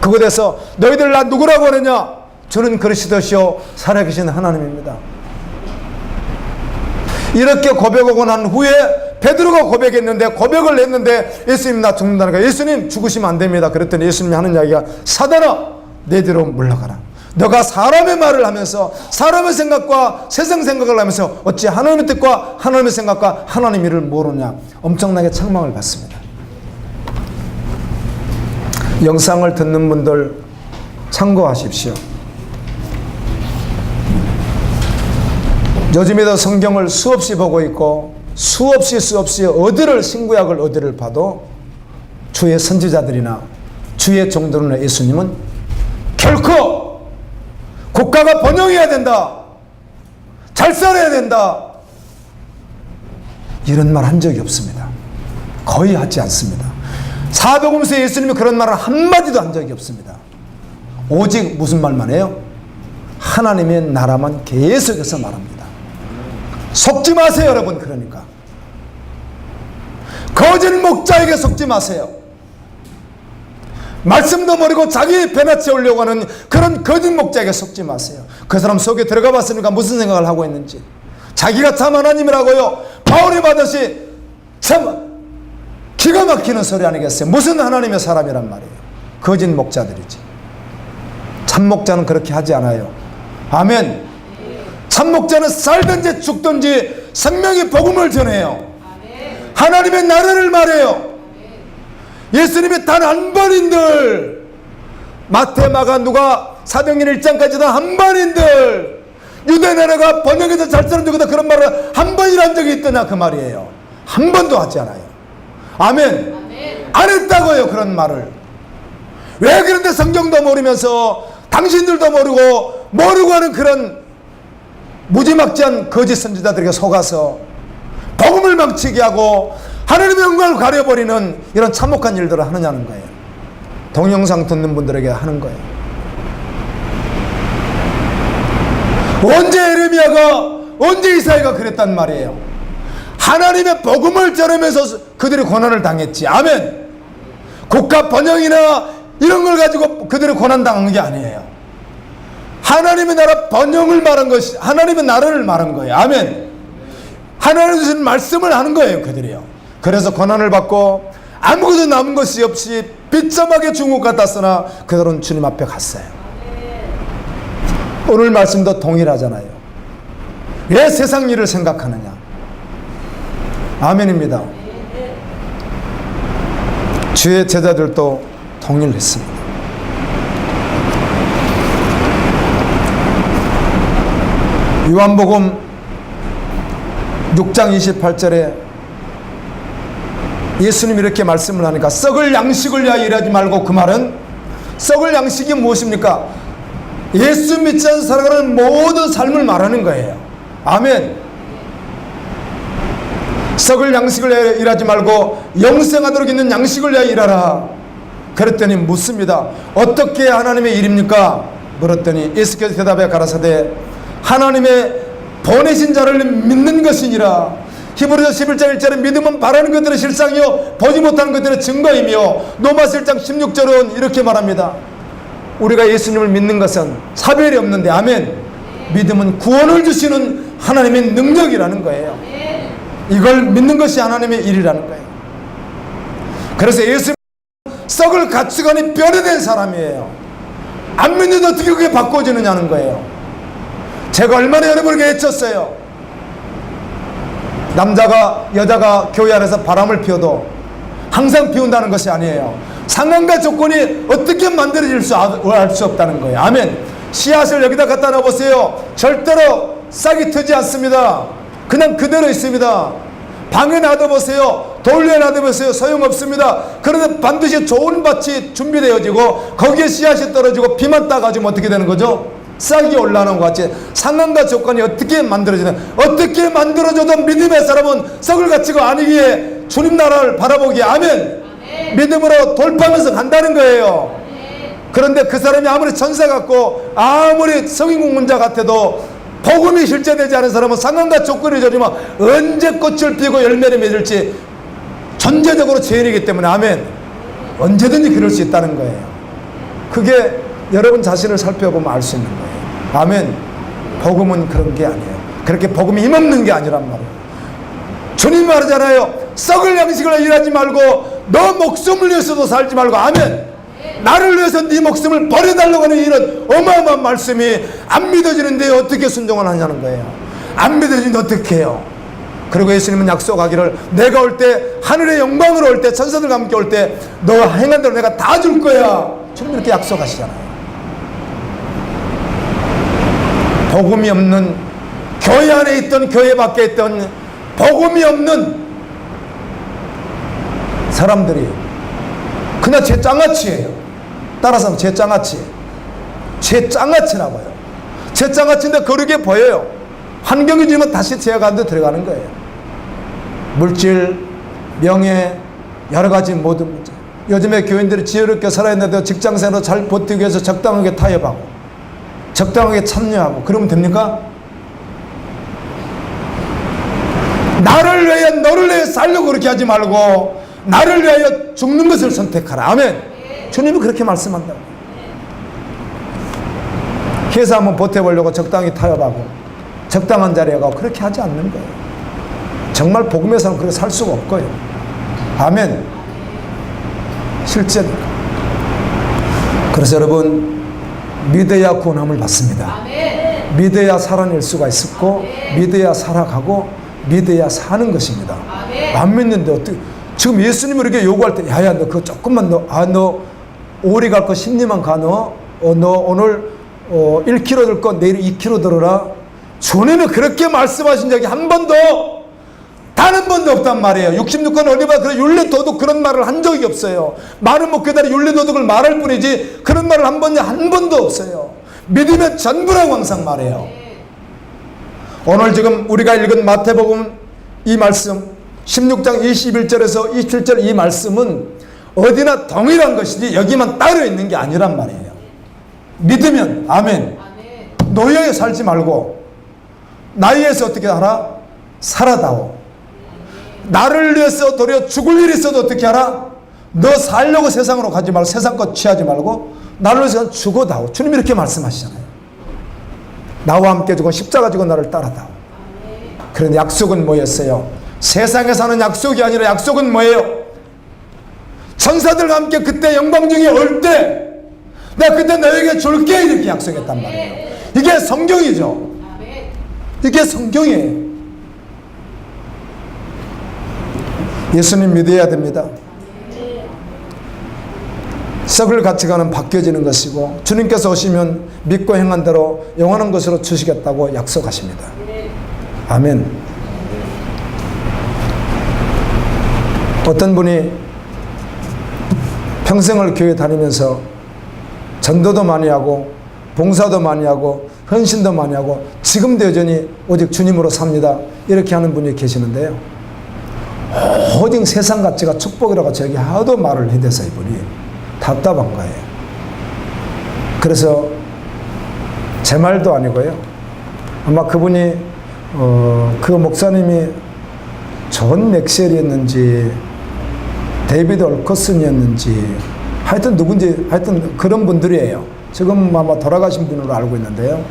그곳에서 너희들 나 누구라고 하느냐? 주는 그리스도시요 살아계신 하나님입니다. 이렇게 고백하고 난 후에 베드로가 고백했는데 고백을 했는데 예수님 나 죽는다는 거야. 예수님 죽으시면 안 됩니다. 그랬더니 예수님이 하는 이야기가 사단아 내 뒤로 물러가라. 너가 사람의 말을 하면서 사람의 생각과 세상 생각을 하면서 어찌 하나님의 뜻과 하나님의 생각과 하나님의 일을 모르냐. 엄청나게 책망을 받습니다. 영상을 듣는 분들 참고하십시오. 요즘에도 성경을 수없이 보고 있고 수없이 어디를 신구약을 어디를 봐도 주의 선지자들이나 주의 종들이나 예수님은 결코 국가가 번영해야 된다, 잘 살아야 된다 이런 말 한 적이 없습니다. 거의 하지 않습니다. 사도금서에 예수님이 그런 말을 한마디도 한 적이 없습니다. 오직 무슨 말만 해요? 하나님의 나라만 계속해서 말합니다. 속지 마세요 여러분. 그러니까 거짓 목자에게 속지 마세요. 말씀도 모르고 자기 배나 채우려고 하는 그런 거짓 목자에게 속지 마세요. 그 사람 속에 들어가 봤으니까 무슨 생각을 하고 있는지. 자기가 참 하나님이라고요. 바울이 받으시 참 기가 막히는 소리 아니겠어요? 무슨 하나님의 사람이란 말이에요. 거짓 목자들이지. 참 목자는 그렇게 하지 않아요. 아멘. 참 목자는 살든지 죽든지 생명의 복음을 전해요. 하나님의 나라를 말해요. 예수님이 단 한 번인들 마태, 마가, 누가 사도행전 1장까지 단 한 번인들 유대 나라가 번영해서 잘 사는 적이다 그런 말을 한 번이나 한 적이 있더냐 그 말이에요. 한 번도 하지 않아요. 아멘. 안 했다고요 그런 말을. 왜 그런데 성경도 모르면서 당신들도 모르고 하는 그런 무지막지한 거짓 선지자들에게 속아서 복음을 망치게 하고 하나님의 영광을 가려버리는 이런 참혹한 일들을 하느냐는 거예요. 동영상 듣는 분들에게 하는 거예요. 언제 에레미야가 언제 이사야가 그랬단 말이에요. 하나님의 복음을 전하면서 그들이 고난을 당했지. 아멘. 국가 번영이나 이런 걸 가지고 그들이 고난당한 게 아니에요. 하나님의 나라 번영을 말한 것이 하나님의 나라를 말한 거예요. 아멘. 하나님 주신 말씀을 하는 거예요 그들이요. 그래서 고난을 받고 아무것도 남은 것이 없이 비참하게 죽은 것 같았으나 그들은 주님 앞에 갔어요. 오늘 말씀도 동일하잖아요. 왜 세상 일을 생각하느냐? 아멘입니다. 주의 제자들도 동일했습니다. 요한복음 6장 28절에 예수님이 이렇게 말씀을 하니까 썩을 양식을 위하여 일하지 말고, 그 말은 썩을 양식이 무엇입니까? 예수 믿지 않는 살아가는 모든 삶을 말하는 거예요. 아멘. 썩을 양식을 위하여 일하지 말고 영생하도록 있는 양식을 위하여 일하라. 그랬더니 묻습니다. 어떻게 하나님의 일입니까? 물었더니 예수께서 대답해 가라사대 하나님의 보내신 자를 믿는 것이니라. 히브리서 11장 1절에 믿음은 바라는 것들의 실상이요 보지 못하는 것들의 증거이며, 로마서 1장 16절은 이렇게 말합니다. 우리가 예수님을 믿는 것은 차별이 없는데, 아멘, 믿음은 구원을 주시는 하나님의 능력이라는 거예요. 이걸 믿는 것이 하나님의 일이라는 거예요. 그래서 예수님은 썩을 가치관이 변화된 사람이에요. 안 믿는데 어떻게 그게 바꿔지느냐는 거예요. 제가 얼마나 여러분에게 애쳤어요. 남자가 여자가 교회 안에서 바람을 피워도 항상 피운다는 것이 아니에요. 상황과 조건이 어떻게 만들어질 수 알 수 없다는 거예요. 아멘. 씨앗을 여기다 갖다 놔보세요. 절대로 싹이 트지 않습니다. 그냥 그대로 있습니다. 방에 놔둬보세요. 돌리에 놔둬보세요. 소용없습니다. 그런데 반드시 좋은 밭이 준비되어지고 거기에 씨앗이 떨어지고 비만 따가지고 어떻게 되는 거죠? 싹이 올라오는 것 같이 상황과 조건이 어떻게 만들어지는, 어떻게 만들어져도 믿음의 사람은 썩을 가치가 아니기에 주님 나라를 바라보기에, 아멘, 믿음으로 돌파하면서 간다는 거예요. 그런데 그 사람이 아무리 천사 같고 아무리 성인 공문자 같아도 복음이 실제되지 않은 사람은 상황과 조건이 저리면 언제 꽃을 피우고 열매를 맺을지 전제적으로 죄인이기 때문에, 아멘, 언제든지 그럴 수 있다는 거예요. 그게 여러분 자신을 살펴보면 알 수 있는 거예요. 아멘. 복음은 그런 게 아니에요. 그렇게 복음이 힘없는 게 아니란 말이에요. 주님 말하잖아요. 썩을 양식을 일하지 말고 너 목숨을 위해서도 살지 말고, 아멘, 나를 위해서 네 목숨을 버려달라고 하는 이런 어마어마한 말씀이 안 믿어지는데 어떻게 순종을 하냐는 거예요. 안 믿어지는데 어떻게 해요? 그리고 예수님은 약속하기를 내가 올 때, 하늘의 영광으로 올 때, 천사들과 함께 올 때 너 행한 대로 내가 다 줄 거야. 주님 이렇게 약속하시잖아요. 복음이 없는, 교회 안에 있던 교회 밖에 있던 복음이 없는 사람들이 그냥 제 짱아치예요. 따라서 제 짱아치, 제 짱아치라고요. 제 짱아치인데 거르게 보여요. 환경이 지면 다시 제 가운데 들어가는 거예요. 물질, 명예, 여러 가지 모든 문제. 요즘에 교인들이 지혜롭게 살아야 되는데 직장생활로 잘 버티기 위해서 적당하게 타협하고 적당하게 참여하고 그러면 됩니까? 나를 위해, 너를 위해 살려고 그렇게 하지 말고 나를 위하여 죽는 것을 선택하라. 아멘. 주님이 그렇게 말씀한다. 회사 한번 버텨보려고 적당히 타협하고 적당한 자리에 가고 그렇게 하지 않는 거예요. 정말 복음에서는 그렇게 살 수가 없고요. 아멘. 실제니까. 그래서 여러분, 믿어야 구원함을 받습니다. 아멘. 믿어야 살아낼 수가 있었고, 믿어야 살아가고, 믿어야 사는 것입니다. 아멘. 안 믿는데 어떻게, 지금 예수님이 이렇게 요구할 때, 야야, 너 그거 조금만 너 오리 갈 거 10리만 가, 너 오늘 1kg 들 거 내일 2kg 들어라. 주님이 그렇게 말씀하신 적이 한 번도, 단 한 번도 없단 말이에요. 66권 올리바 그런 율례도덕 그런 말을 한 적이 없어요. 많은 목회자들이 율례도덕을 말할 뿐이지 그런 말을 한 번도 없어요. 믿으면 전부라고 항상 말해요. 오늘 지금 우리가 읽은 마태복음 이 말씀 16장 21절에서 27절 이 말씀은 어디나 동일한 것이지 여기만 따로 있는 게 아니란 말이에요. 믿으면 아멘. 노예에 살지 말고 나이에서 어떻게 하라? 살아다오. 나를 위해서 도리어 죽을 일이 있어도 어떻게 하라? 너 살려고 세상으로 가지 말고 세상 것 취하지 말고 나를 위해서 죽어다오. 주님이 이렇게 말씀하시잖아요. 나와 함께 죽어 십자가 지고 나를 따라다오. 그런데 약속은 뭐였어요? 세상에서 하는 약속이 아니라 약속은 뭐예요? 천사들과 함께 그때 영광 중에 올 때 내가 그때 너에게 줄게 이렇게 약속했단 말이에요. 이게 성경이죠. 아멘. 이게 성경이에요. 예수님 믿어야 됩니다. 썩을 가치관은 바뀌어지는 것이고 주님께서 오시면 믿고 행한 대로 영원한 것으로 주시겠다고 약속하십니다. 아멘. 어떤 분이 평생을 교회 다니면서 전도도 많이 하고 봉사도 많이 하고 헌신도 많이 하고 지금도 여전히 오직 주님으로 삽니다 이렇게 하는 분이 계시는데요, 오직 세상 가치가 축복이라고 저에게 하도 말을 해대서 이분이 답답한 거예요. 그래서 제 말도 아니고요, 아마 그분이 그 목사님이 존 맥셀이었는지 데이비드 올커슨이었는지 하여튼 누군지 하여튼 그런 분들이에요. 지금 아마 돌아가신 분으로 알고 있는데요,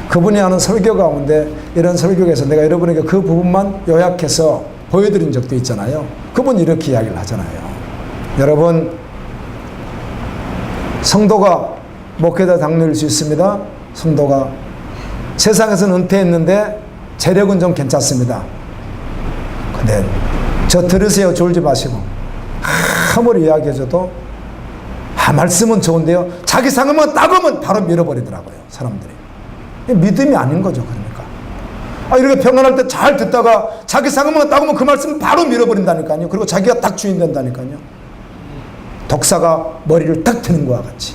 그분이 하는 설교 가운데 이런 설교에서 내가 여러분에게 그 부분만 요약해서 보여드린 적도 있잖아요. 그분이 이렇게 이야기를 하잖아요. 여러분, 성도가 목회자 당뇨일 수 있습니다. 성도가 세상에서는 은퇴했는데 재력은 좀 괜찮습니다. 근데 저 들으세요. 졸지 마시고. 아무리 이야기해줘도 말씀은 좋은데요, 자기 상황만 따보면 바로 밀어버리더라고요, 사람들이. 믿음이 아닌 거죠. 그러니까 이렇게 평안할 때 잘 듣다가 자기 상황만 따보면 그 말씀 바로 밀어버린다니까요. 그리고 자기가 딱 주인 된다니까요. 독사가 머리를 딱 트는 거와 같이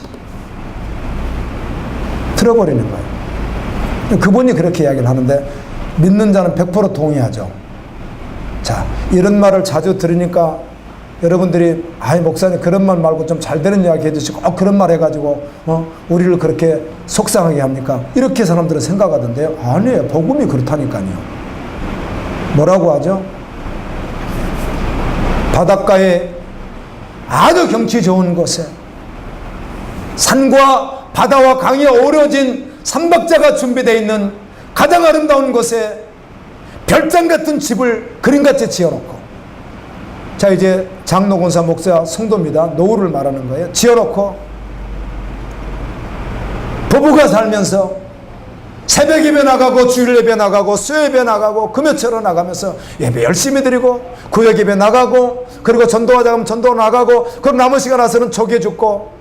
틀어버리는 거예요. 그분이 그렇게 이야기를 하는데 믿는 자는 100% 동의하죠. 자, 이런 말을 자주 들으니까 여러분들이 목사님 그런 말 말고 좀 잘 되는 이야기 해주시고 그런 말 해가지고 우리를 그렇게 속상하게 합니까? 이렇게 사람들은 생각하던데요. 아니에요. 복음이 그렇다니까요. 뭐라고 하죠? 바닷가에 아주 경치 좋은 곳에 산과 바다와 강이 어우러진 삼박자가 준비되어 있는 가장 아름다운 곳에 별장 같은 집을 그림같이 지어놓고, 자 이제 장로권사 목사 성도입니다. 노후를 말하는 거예요. 지어놓고 부부가 살면서 새벽 예배 나가고 주일 예배 나가고 수요 예배 나가고 금요처럼 나가면서 예배 열심히 드리고 구역 예배 나가고 그리고 전도하자 하면 전도 나가고 그럼 남은 시간 와서는 조개 줍고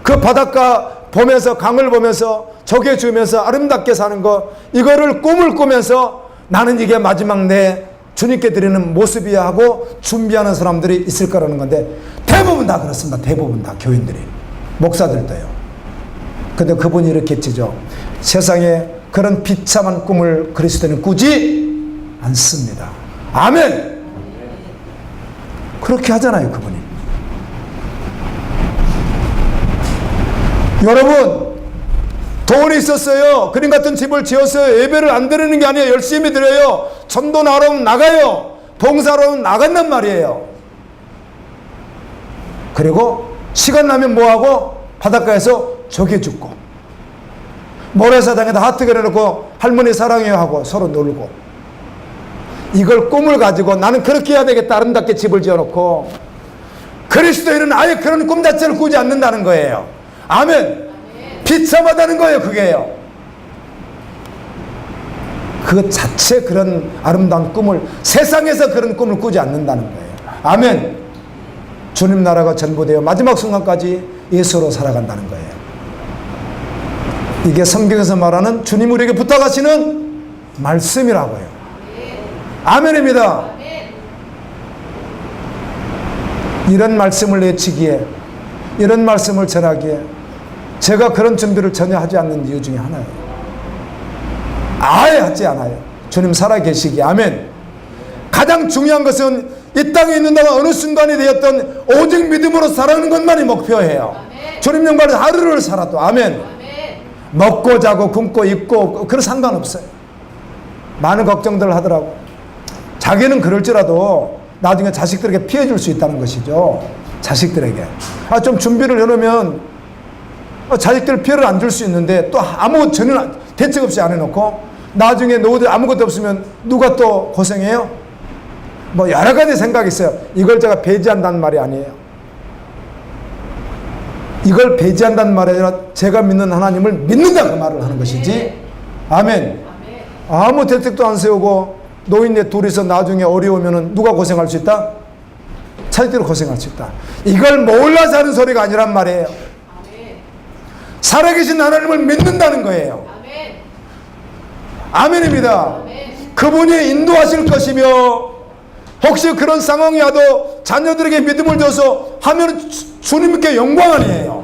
그 바닷가 보면서 강을 보면서 조개 주면서 아름답게 사는 거, 이거를 꿈을 꾸면서 나는 이게 마지막 내 주님께 드리는 모습이야 하고 준비하는 사람들이 있을 거라는 건데 대부분 다 그렇습니다. 대부분 다 교인들이, 목사들도요. 근데 그분이 이렇게 했죠. 세상에 그런 비참한 꿈을 그리스도는 꾸지 않습니다. 아멘. 그렇게 하잖아요, 그분이. 여러분, 돈이 있었어요. 그림 같은 집을 지었어요. 예배를 안 드리는 게 아니에요. 열심히 드려요. 전도 나가러 나가요. 봉사로 나간단 말이에요. 그리고 시간 나면 뭐하고? 바닷가에서 조개 줍고 모래사장에다 하트 그려놓고 할머니 사랑해요 하고 서로 놀고, 이걸 꿈을 가지고 나는 그렇게 해야 되겠다 아름답게 집을 지어놓고, 그리스도인은 아예 그런 꿈 자체를 꾸지 않는다는 거예요. 아멘. 비참하다는 거예요. 그게요. 그 자체 그런 아름다운 꿈을, 세상에서 그런 꿈을 꾸지 않는다는 거예요. 아멘. 주님 나라가 전부되어 마지막 순간까지 예수로 살아간다는 거예요. 이게 성경에서 말하는 주님 우리에게 부탁하시는 말씀이라고요. 아멘입니다. 이런 말씀을 내치기에, 이런 말씀을 전하기에 제가 그런 준비를 전혀 하지 않는 이유 중에 하나예요. 아예 하지 않아요. 주님 살아계시기에. 아멘. 가장 중요한 것은 이 땅에 있는 동안 어느 순간이 되었던 오직 믿음으로 살아가는 것만이 목표예요. 주님 영광을 하루를 살아도. 아멘. 먹고 자고 굶고 입고 그런 상관없어요. 많은 걱정들을 하더라고. 자기는 그럴지라도 나중에 자식들에게 피해 줄 수 있다는 것이죠. 자식들에게. 좀 준비를 해놓으면 자식들 피해를 안 줄 수 있는데 또 아무 전혀 대책 없이 안 해놓고 나중에 노후들 아무것도 없으면 누가 또 고생해요? 뭐 여러 가지 생각이 있어요. 이걸 제가 배제한다는 말이 아니에요. 이걸 배제한다는 말이 아니라 제가 믿는 하나님을 믿는다 그 말을 하는 것이지. 아멘. 아무 대책도 안 세우고 노인네 둘이서 나중에 어려우면 누가 고생할 수 있다? 자기들이 고생할 수 있다. 이걸 몰라서 하는 소리가 아니란 말이에요. 살아계신 하나님을 믿는다는 거예요. 아멘입니다. 그분이 인도하실 것이며, 혹시 그런 상황이 와도 자녀들에게 믿음을 줘서 하면 주님께 영광 아니에요.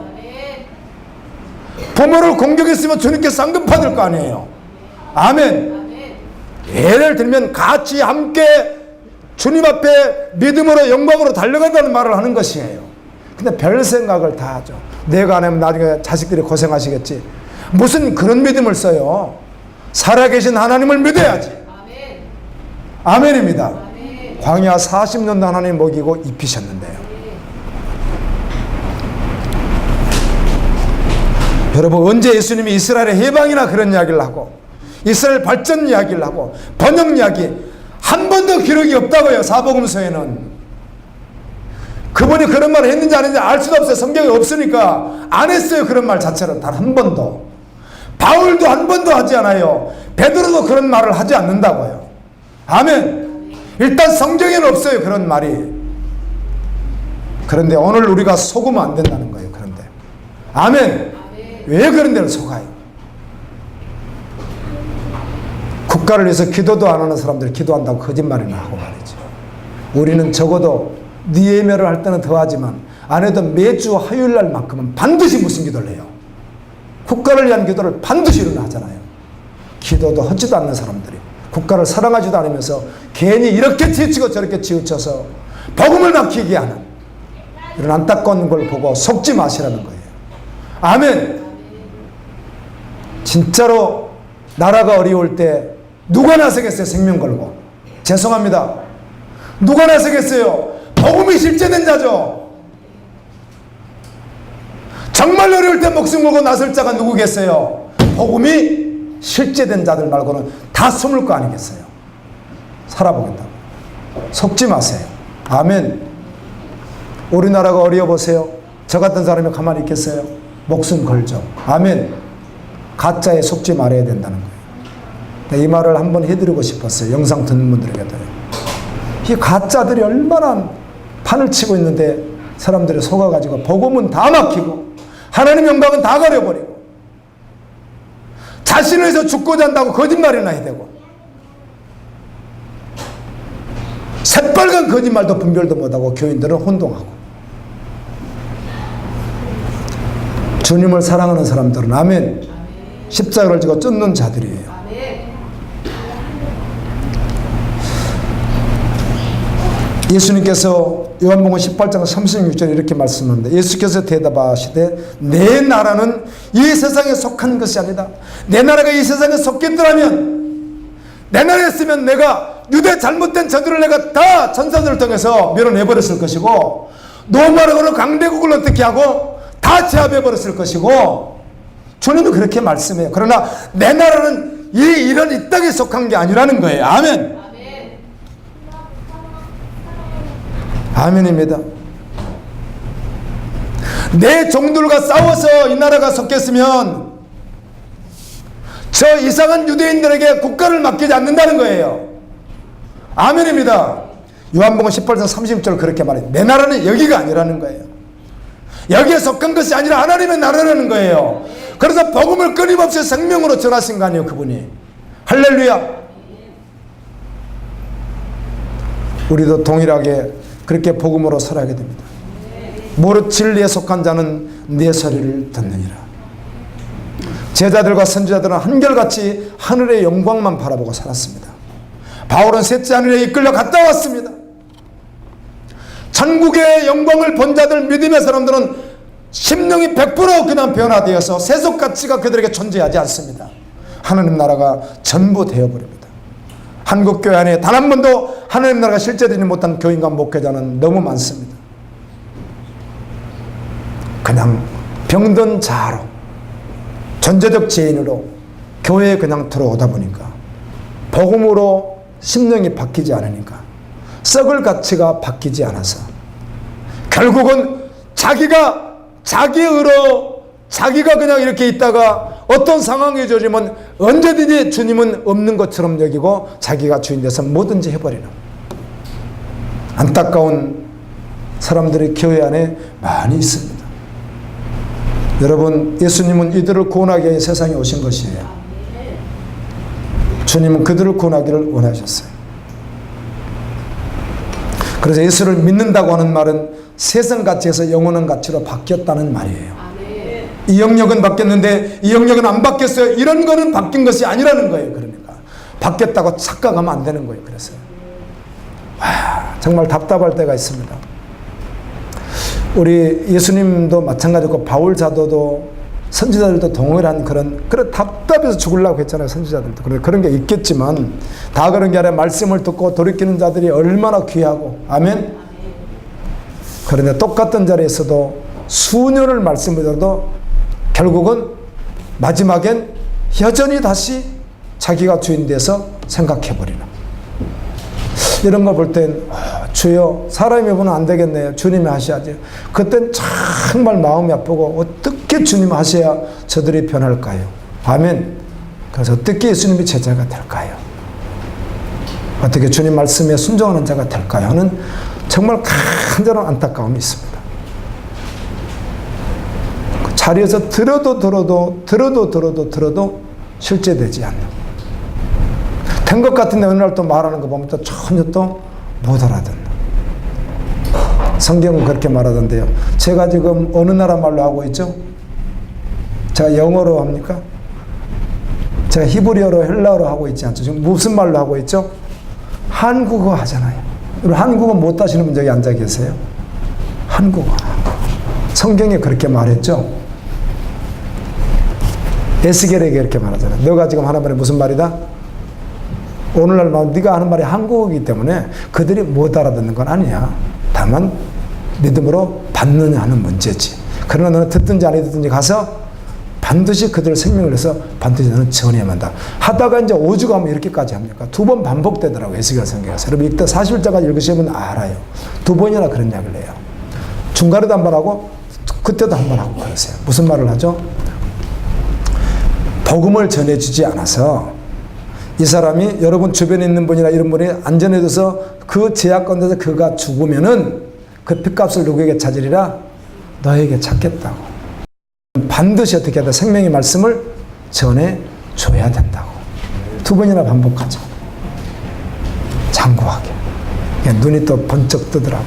부모를 공격했으면 주님께 상급 받을 거 아니에요. 아멘. 예를 들면 같이 함께 주님 앞에 믿음으로 영광으로 달려간다는 말을 하는 것이에요. 근데 별 생각을 다 하죠. 내가 안 하면 나중에 자식들이 고생하시겠지. 무슨 그런 믿음을 써요. 살아계신 하나님을 믿어야지. 아멘입니다. 광야 40년도 하나님 먹이고 입히셨는데요. 여러분, 언제 예수님이 이스라엘의 해방이나 그런 이야기를 하고 이스라엘 발전 이야기를 하고 번영 이야기 한 번도 기록이 없다고요. 사복음서에는. 그분이 그런 말을 했는지 안 했는지 알 수도 없어요. 성경에 없으니까 안 했어요. 그런 말 자체는 단 한 번도. 바울도 한 번도 하지 않아요. 베드로도 그런 말을 하지 않는다고요. 아멘. 일단 성경에는 없어요. 그런 말이. 그런데 오늘 우리가 속으면 안 된다는 거예요. 그런데. 아멘. 왜 그런 데를 속아요? 국가를 위해서 기도도 안 하는 사람들이 기도한다고 거짓말이나 하고 말이죠. 우리는 적어도 예매를 할 때는 더 하지만 안 해도 매주 화요일날만큼은 반드시 무슨 기도를 해요? 국가를 위한 기도를 반드시 일어나잖아요. 기도도 하지도 않는 사람들이 국가를 사랑하지도 않으면서 괜히 이렇게 치우치고 저렇게 치우쳐서 복음을 막히게 하는 이런 안타까운 걸 보고 속지 마시라는 거예요. 아멘. 진짜로 나라가 어려울 때 누가 나서겠어요? 생명 걸고. 죄송합니다. 누가 나서겠어요? 복음이 실제된 자죠. 정말 어려울 때 목숨 걸고 나설 자가 누구겠어요? 복음이 실제된 자들 말고는 다 숨을 거 아니겠어요? 살아보겠다고. 속지 마세요. 아멘. 우리나라가 어려워 보세요. 저 같은 사람이 가만히 있겠어요? 목숨 걸죠. 아멘. 가짜에 속지 말아야 된다는 거예요. 이 말을 한번 해드리고 싶었어요. 영상 듣는 분들에게도요. 이 가짜들이 얼마나 판을 치고 있는데 사람들이 속아가지고 복음은 다 막히고 하나님 영광은 다 가려버리고 자신을 위해서 죽고자 한다고 거짓말이나 해야 되고 새빨간 거짓말도 분별도 못하고 교인들은 혼동하고 주님을 사랑하는 사람들은 아멘 십자가를 지고 쫓는 자들이에요. 예수님께서 요한복음 18장 36절에 이렇게 말씀합니다. 예수께서 대답하시되 내 나라는 이 세상에 속한 것이 아니다. 내 나라가 이 세상에 속했더라면 내 나라에 있으면 내가 유대 잘못된 저들을 내가 다 천사들을 통해서 밀어내버렸을 것이고 로마로는 강대국을 어떻게 하고 다 제압해버렸을 것이고 주님은 그렇게 말씀해요. 그러나 내 나라는 이런 이 땅에 속한 게 아니라는 거예요. 아멘. 아멘입니다. 내 종들과 싸워서 이 나라가 속겠으면 저 이상한 유대인들에게 국가를 맡기지 않는다는 거예요. 아멘입니다. 요한복음 18장 30절 그렇게 말해요. 내 나라는 여기가 아니라는 거예요. 여기에 속한 것이 아니라 하나님의 나라라는 거예요. 그래서 복음을 끊임없이 생명으로 전하신 거 아니에요, 그분이. 할렐루야. 우리도 동일하게 그렇게 복음으로 살아가게 됩니다. 무릇 진리에 속한 자는 내 소리를 듣느니라. 제자들과 선지자들은 한결같이 하늘의 영광만 바라보고 살았습니다. 바울은 셋째 하늘에 이끌려 갔다 왔습니다. 천국의 영광을 본 자들 믿음의 사람들은 심령이 100% 그냥 변화되어서 세속 가치가 그들에게 존재하지 않습니다. 하나님 나라가 전부 되어버립니다. 한국교회 안에 단 한 번도 하나님 나라가 실제되지 못한 교인과 목회자는 너무 많습니다. 그냥 병든 자아로 존재적 죄인으로 교회에 그냥 들어오다 보니까 복음으로 심령이 바뀌지 않으니까 썩을 가치가 바뀌지 않아서 결국은 자기가 자기 의로 자기가 그냥 이렇게 있다가 어떤 상황이 저지면 언제든지 주님은 없는 것처럼 여기고 자기가 주인 돼서 뭐든지 해버리는 안타까운 사람들이 교회 안에 많이 있습니다. 여러분, 예수님은 이들을 구원하기 위해 세상에 오신 것이에요. 주님은 그들을 구원하기를 원하셨어요. 그래서 예수를 믿는다고 하는 말은 세상 가치에서 영원한 가치로 바뀌었다는 말이에요. 이 영역은 바뀌었는데 이 영역은 안 바뀌었어요. 이런 거는 바뀐 것이 아니라는 거예요. 그러니까 바뀌었다고 착각하면 안 되는 거예요. 그래서 정말 답답할 때가 있습니다. 우리 예수님도 마찬가지고 바울 사도도 선지자들도 동일한 그런 답답해서 죽으려고 했잖아요. 선지자들도. 그런 게 있겠지만 다 그런 게 아니라 말씀을 듣고 돌이키는 자들이 얼마나 귀하고 아멘. 그런데 똑같은 자리에서도 수년을 말씀을 들어도 결국은 마지막엔 여전히 다시 자기가 주인 돼서 생각해버리는 이런 거 볼 땐 주여 사람이 보면 안 되겠네요. 주님이 하셔야지. 그땐 정말 마음이 아프고 어떻게 주님 하셔야 저들이 변할까요? 아멘. 그래서 어떻게 예수님이 제자가 될까요? 어떻게 주님 말씀에 순종하는 자가 될까요? 하는 정말 간절한 안타까움이 있습니다. 그 자리에서 들어도 실제 되지 않는 된 것 같은데 어느 날 또 말하는 거 보면 또 전혀 또 못 알아듣는 성경은 그렇게 말하던데요. 제가 지금 어느 나라 말로 하고 있죠? 제가 영어로 합니까? 제가 히브리어로 헬라어로 하고 있지 않죠? 지금 무슨 말로 하고 있죠? 한국어 하잖아요. 한국어 못 하시는 분 여기 앉아 계세요? 한국어. 성경에 그렇게 말했죠? 에스겔에게 이렇게 말하잖아요. 너가 지금 하는 말이 무슨 말이다? 오늘날 네가 하는 말이 한국어이기 때문에 그들이 못 알아듣는 건 아니야. 다만 믿음으로 받느냐 하는 문제지. 그러나 너는 듣든지 안 듣든지 가서 반드시 그들을 생명을 해서 반드시 너는 전해야만 한다. 하다가 이제 5주가 하면 이렇게까지 합니까? 2번 반복되더라고요. 에스겔 성경에서. 여러분 이때 40절까지 읽으시면 알아요. 2번이나 그런 이야기를 해요. 중간에도 한 번 하고 그때도 한 번 하고 그러세요. 무슨 말을 하죠? 복음을 전해주지 않아서 이 사람이 여러분 주변에 있는 분이나 이런 분이 안전해져서 그 제약 가운데서 그가 죽으면은 그 핏값을 누구에게 찾으리라? 너에게 찾겠다고. 반드시 어떻게 하다 생명의 말씀을 전해줘야 된다고. 2번이나 반복하죠. 장구하게. 눈이 또 번쩍 뜨더라고.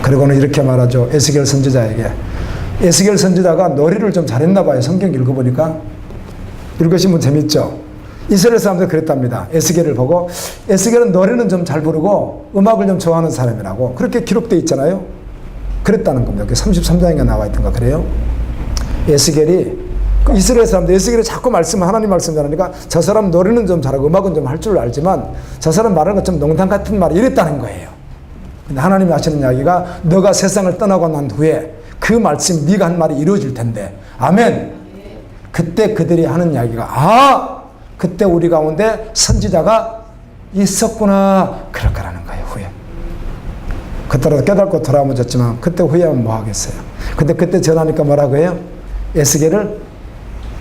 그리고는 이렇게 말하죠. 에스겔 선지자에게. 에스겔 선지자가 노래를 좀 잘했나 봐요. 성경 읽어보니까. 읽으시면 재밌죠? 이스라엘 사람들 그랬답니다. 에스겔을 보고 에스겔은 노래는 좀 잘 부르고 음악을 좀 좋아하는 사람이라고 그렇게 기록되어 있잖아요. 그랬다는 겁니다. 33장에 나와 있던가 그래요? 에스겔이 이스라엘 사람들 에스겔이 자꾸 하나님 말씀 전하니까 저 사람 노래는 좀 잘하고 음악은 좀 할 줄 알지만 저 사람 말하는 것 좀 농담 같은 말이 이랬다는 거예요. 근데 하나님이 하시는 이야기가 너가 세상을 떠나고 난 후에 그 말씀 네가 한 말이 이루어질 텐데 아멘. 그때 그들이 하는 이야기가 그때 우리 가운데 선지자가 있었구나 그럴 거라는 거예요. 후에 그때로 깨닫고 돌아오면 좋지만 그때 후회하면 뭐 하겠어요. 근데 그때 전하니까 뭐라고 해요? 에스겔을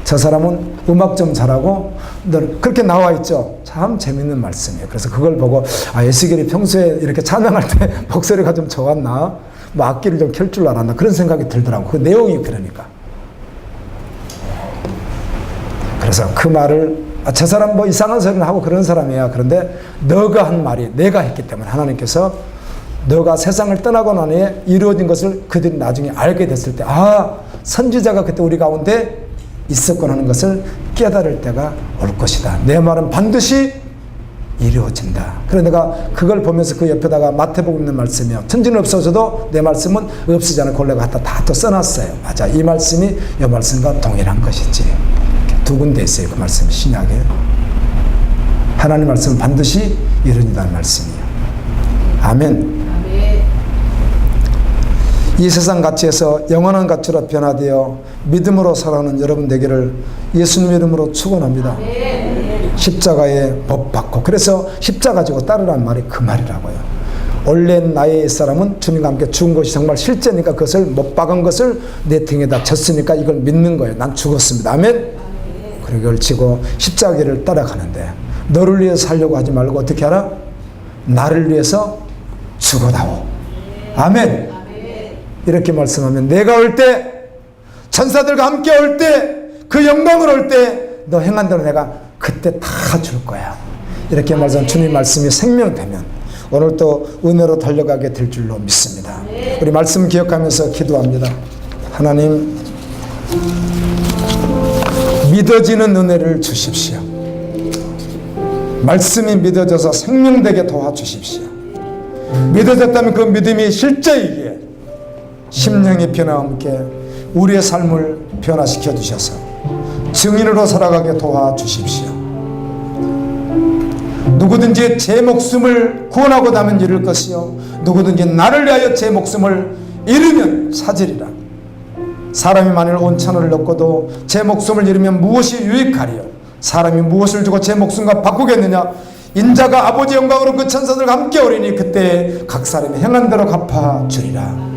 저 사람은 음악 좀 잘하고 그렇게 나와 있죠. 참 재밌는 말씀이에요. 그래서 그걸 보고 에스겔이 평소에 이렇게 찬양할 때 목소리가 좀 좋았나 뭐 악기를 좀 켤 줄 알았나 그런 생각이 들더라고. 그 내용이 그러니까. 그래서 그 말을 저 사람 뭐 이상한 소리를 하고 그런 사람이야. 그런데 너가 한 말이 내가 했기 때문에 하나님께서 너가 세상을 떠나고 난 후에 이루어진 것을 그들이 나중에 알게 됐을 때 선지자가 그때 우리 가운데 있었구나 하는 것을 깨달을 때가 올 것이다. 내 말은 반드시 이루어진다. 그래서 내가 그걸 보면서 그 옆에다가 마태복음 있는 말씀이요. 천지는 없어져도 내 말씀은 없어지지 않을 권리가 갖다 다 또 써놨어요. 맞아. 이 말씀이 이 말씀과 동일한 것이지. 두 군데 있어요. 그 말씀이 신약에. 하나님 말씀은 반드시 이루어진다는 말씀이에요. 아멘. 이 세상 가치에서 영원한 가치로 변화되어 믿음으로 살아가는 여러분 되기를 예수님 이름으로 축원합니다. 십자가의 법 받고, 그래서 십자가 지고 따르라는 말이 그 말이라고요. 원래 나의 옛사람은 주님과 함께 죽은 것이 정말 실제니까 그것을 못 박은 것을 내 등에다 졌으니까 이걸 믿는 거예요. 난 죽었습니다. 아멘. 그리고 이걸 지고 십자가를 따라가는데 너를 위해서 살려고 하지 말고 어떻게 하라? 나를 위해서 죽어다오. 아멘. 이렇게 말씀하면 내가 올 때, 천사들과 함께 올 때, 그 영광을 올 때 너 행한 대로 내가 그때 다 줄 거야. 이렇게 말씀, 주님 말씀이 생명되면 오늘 또 은혜로 달려가게 될 줄로 믿습니다. 우리 말씀 기억하면서 기도합니다. 하나님, 믿어지는 은혜를 주십시오. 말씀이 믿어져서 생명되게 도와주십시오. 믿어졌다면 그 믿음이 실제이기에 심령의 변화와 함께 우리의 삶을 변화시켜 주셔서 증인으로 살아가게 도와주십시오. 누구든지 제 목숨을 구원하고 나면 잃을 것이요 누구든지 나를 위하여 제 목숨을 잃으면 사지리라. 사람이 만일 온 천을 얻고도 제 목숨을 잃으면 무엇이 유익하리요? 사람이 무엇을 주고 제 목숨과 바꾸겠느냐? 인자가 아버지 영광으로 그 천사들과 함께 오리니 그때 각 사람이 행한 대로 갚아주리라.